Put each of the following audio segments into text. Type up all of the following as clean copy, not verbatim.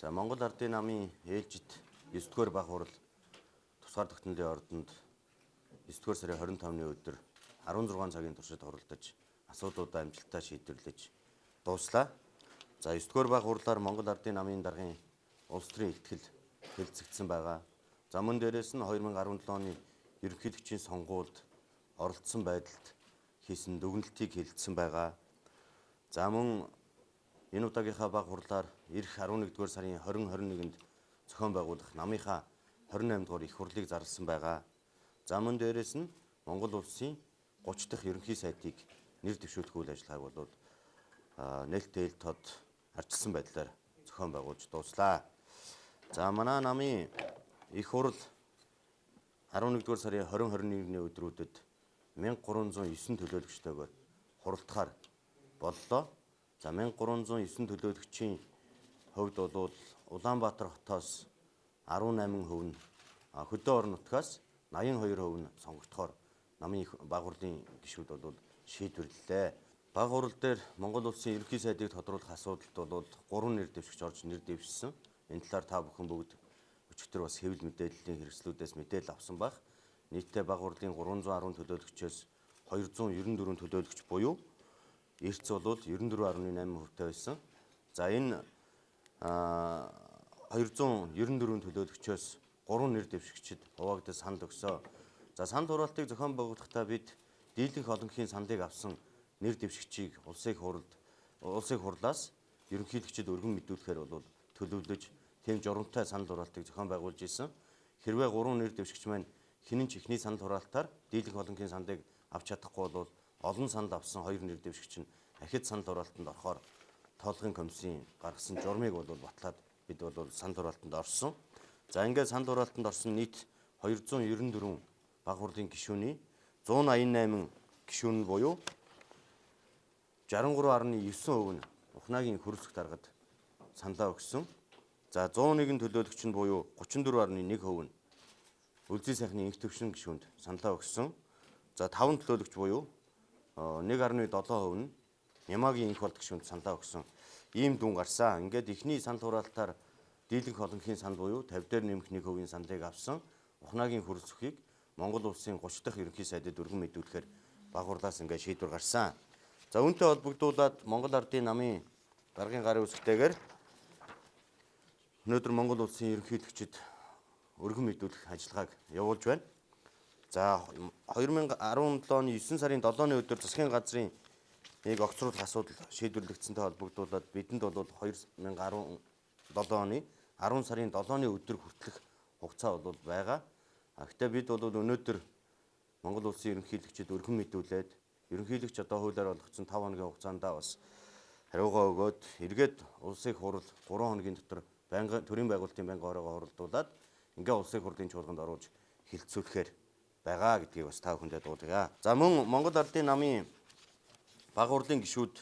За Монгол Ардын намын ээлжид 9-р баг хурал тусгаар тогтнолын ордонд 9-р сарын 25-ны өдөр 16 цагийн туршид хуралдаж асуудлуудаа амжилттай шийдвэрлэж дууслаа. За 9-р баг хурлаар Монгол Ардын намын даргын улс төрийн илтгэл хэлэлцэгдсэн байгаа. За мөн дээрээс нь 2017 оны ерөнхийлөгчийн сонгуульд оролцсон байдалд хийсэн дүгнэлтийг хэлэлцсэн байгаа. За мөн энэ удаагийнхаа баг хурлаар ирэх 11-р сарын 20-21-нд зохион байгуулах намынхаа 28 дугаар их хурлыг зарласан байгаа. За мөн дээрээс нь Монгол улсын 30 дахь ерөнхий сайдыг нэр дэвшүүлэх үйл ажиллагааг бол нээлттэй ил тод арчилсан байдлаар зохион байгуулж дууслаа. За манай намын их хурл 11-р сарын 20-21-ний өдрүүдэд 1309 төлөөлөгчтэйгээр хуралдахаар боллоо. За 1309 төлөөлөгчийн хувьд бол Улаанбаатар хотоос 18% нь хөдөө орон нутгаас 82% нь сонгогдохоор намын баг хурлын гишүүд бол шийдвэрлэлээ. Баг хурал дээр Монгол улсын ерөнхий сайдыг тодруулах асуудалд бол 3 нэр дэвшигч орж нэр дэвшсэн. Энэ талаар та бүхэн бүгд өчигдөр бас хэвлэл мэдээллийн хэрэгслүүдээс мэдээлэл авсан баг. Нийтдээ баг хурлын 310 төлөөлөгчөөс 294 төлөөлөгч буюу эрц бол 94.8%-тай байсан. За энэ 294 төлөөлөгчөөс 3 нэр дэвшигчид хуваагдаж санд өгсөө. За санд хураалтыг зохион байгуулахдаа бид дийлэнх олонхын сандыг авсан нэр дэвшигчийг улсын хурлаас ерөнхийлөгчид өргөн мэдүүлэхээр бол төлөвлөж тийм журамтай санд хураалтыг зохион байгуулж исэн. Хэрвээ 3 нэр дэвшигч маань хинэн ч ихний санд хураалтаар дийлэнх олонхын сандыг авч чадахгүй бол олон санд авсан 2 нэр дэвшигч нь ахид санд хураалтанд орохоор тоолгын комиссийн гаргасан журмыг бол батлаад бид бол санд хураалтанд орсон. За ингээд санд хураалтанд орсон нийт 294 баг хурлын гишүүний 188 гишүүн буюу 63.9% нь Ухнаагийн хөрөлцөх даргад саналаа өгсөн. За 101 төлөөлөгч нь буюу 34.1% нь Үлзий сайхны инх төвшин гишүүнд саналаа өгсөн. За 5 төлөөлөгч буюу 1.7% нь Ямаагийн инх болд гишүүнд саналаа өгсөн. Ийм дүн гарсан. Ингээд эхний санд хураалтаар дийлэнх олонхын санд буюу 50 дээр нэмэх 1%-ийн сандыг авсан Ухнаагийн хөрөлцөхийг Монгол улсын 30 дахь ерөнхий сайдад өргөн мэдүүлэхээр баг хурлаас ингээд шийдвэр гарсан. За үүнтэй холбогдуулаад Монгол Ардын намын даргын гарын үсэгтэйгээр өнөөдөр Монгол улсын ерөнхийлөгчид өргөн мэдүүлэх ажиллагааг явуулж байна. За 2017 оны 9 сарын 7-ны өдөр засгийн газрын нэг огцруулах асуудал шийдвэрлэгдсэнтэй холбогдуулаад бидэнд бол 2017 оны 10 сарын 7-ны өдөр хүртэлх хугацаа бол байгаа. Гэхдээ бид бол өнөөдөр Монгол улсын ерөнхийлөгчид өргөн мэдүүлээд ерөнхийлөгч одоо хуулиар олгоцсон 5 хоногийн хугацаанд бас хариугаа өгөөд эргээд улсын хурал 3 хоногийн дотор төрийн байгуулалтын байнгын ороогоо хуралдуулаад ингээ улсын хурлын чуулганд оруулж хилцүүлэхээр байгаа гэдгийг бас та бүхэндээ дуулъя. За мөн Монгол Ардын намын баг хурлын гишүүд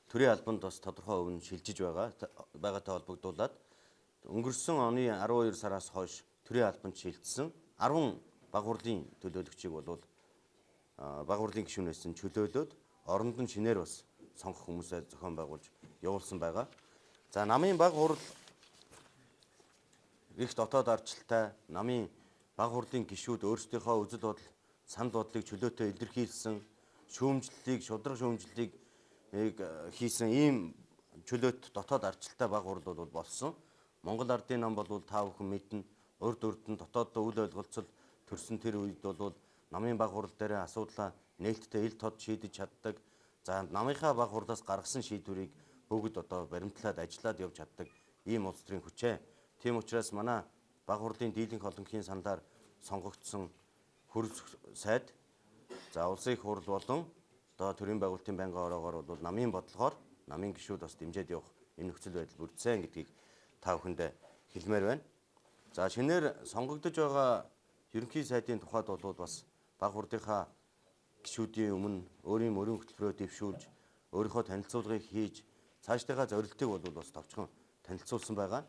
төрийн албанд бас тодорхой хувь нь шилжиж байгаатай холбогдуулаад өнгөрсөн оны 12 сараас хойш төрийн албанд шилжсэн 10 баг хурлын төлөөлөгчийг бол баг хурлын гишүүнээс нь чөлөөлөөд оронд нь шинээр бас сонгох хүмүүсээ зохион байгуулж явуулсан байгаа. За намын баг хурал их дотоод ардчилтай намын баг хурлын гишүүд өөрсдийнхөө үзэл бодол, санал бодлыг чөлөөтэй илэрхийлсэн, шудраг шүүмжлэлийг хийсэн ийм чөлөөт дотоод ардчилтай баг хурал бол болсон. Монгол Ардын нам бол та бүхэн мэднэ. Урд урдан дотооддоо үл ойлголцол төрсөн тэр үед бол намын баг хурал дээр асуудлаа нээлттэй ил тод шийдэж чаддаг. За намынхаа баг хурлаас гаргасан шийдвэрийг бүгд одоо баримтлаад ажиллаад явж чаддаг ийм улс төрийн хүчээ. Тийм учраас манай баг хурлын дийлэнх олонхын сандаар сонгогдсон хөрөлцөх сайд за улсын их хурал болон одоо төрийн байгуулалтын байнгын ороогоор бол намын бодлогоор намын гишүүд бас дэмжиж явах энэ нөхцөл байдал бүрдсэн гэдгийг та бүхэндээ хэлмээр байна. За шинээр сонгогдож байгаа ерөнхий сайдын тухайд бол бас баг хурлынхаа гишүүдийн өмнө өөрийн мөрийн хөтөлбөрөөр дэвшүүлж өөрийнхөө танилцуулгыг хийж цаашдынхаа зорилтыг бол бас товчхон танилцуулсан байгаа.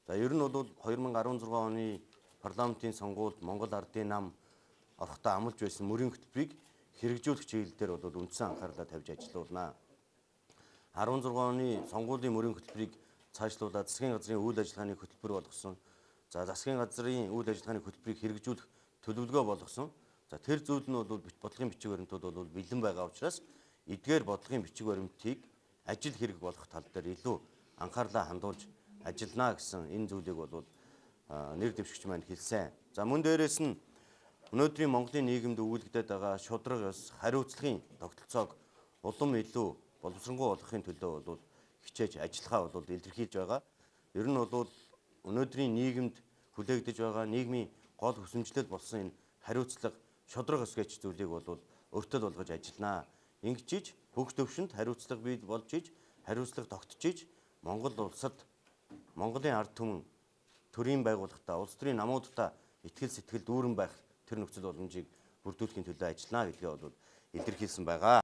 За ер нь бол 2016 оны парламентын сонгуульд Монгол Ардын нам орохдоо амлаж байсан мөрийн хөтөлбөрийг хэрэгжүүлэх чиглэлээр бол үндсэн анхаарлаа тавьж ажиллаулнаа. 16 оны сонгуулийн мөрийн хөтөлбөрийг цаашлуулаад засгийн газрын үйл ажиллагааны хөтөлбөр болгосон. За засгийн газрын үйл ажиллагааны хөтөлбөрийг хэрэгжүүлэх төлөвлөгөө болгосон. За тэр зүйл нь бол бодлогын бичиг баримтууд бол бэлэн байгаа учраас эдгээр бодлогын бичиг баримтыг ажил хэрэг болгох тал дээр илүү анхаарлаа хандуулж ажиллана гэсэн энэ зүйлийг бол нэр дэвшигч маань хэлсэн. За мөн дээрээс нь өнөөдрийн Монголын нийгэмд үүлэгдээд байгаа шудраг ёс, хариуцлагын тогтолцоог улам илүү боловсронгуй болгохын төлөө бол хичээж ажиллахаа бол илэрхийлж байгаа. Ер нь бол өнөөдрийн нийгэмд хүлээгдэж байгаа нийгмийн гол хүсэмжлэл болсон энэ хариуцлага, шудраг ёс гэж зүйлийг бол өртөл болгож ажилланаа. Ингэж иж бүх төвшөнд хариуцлага бий болж иж, хариуцлага тогтож иж Монгол улсад Монголын ард түмэн төрийн байгууллагатай, улс төрийн намуудтай итгэл сэтгэл дүүрэн байх тэр нөхцөл боломжийг бүрдүүлэхийн төлөө ажиллана гэдгээ бол илэрхийлсэн байгаа.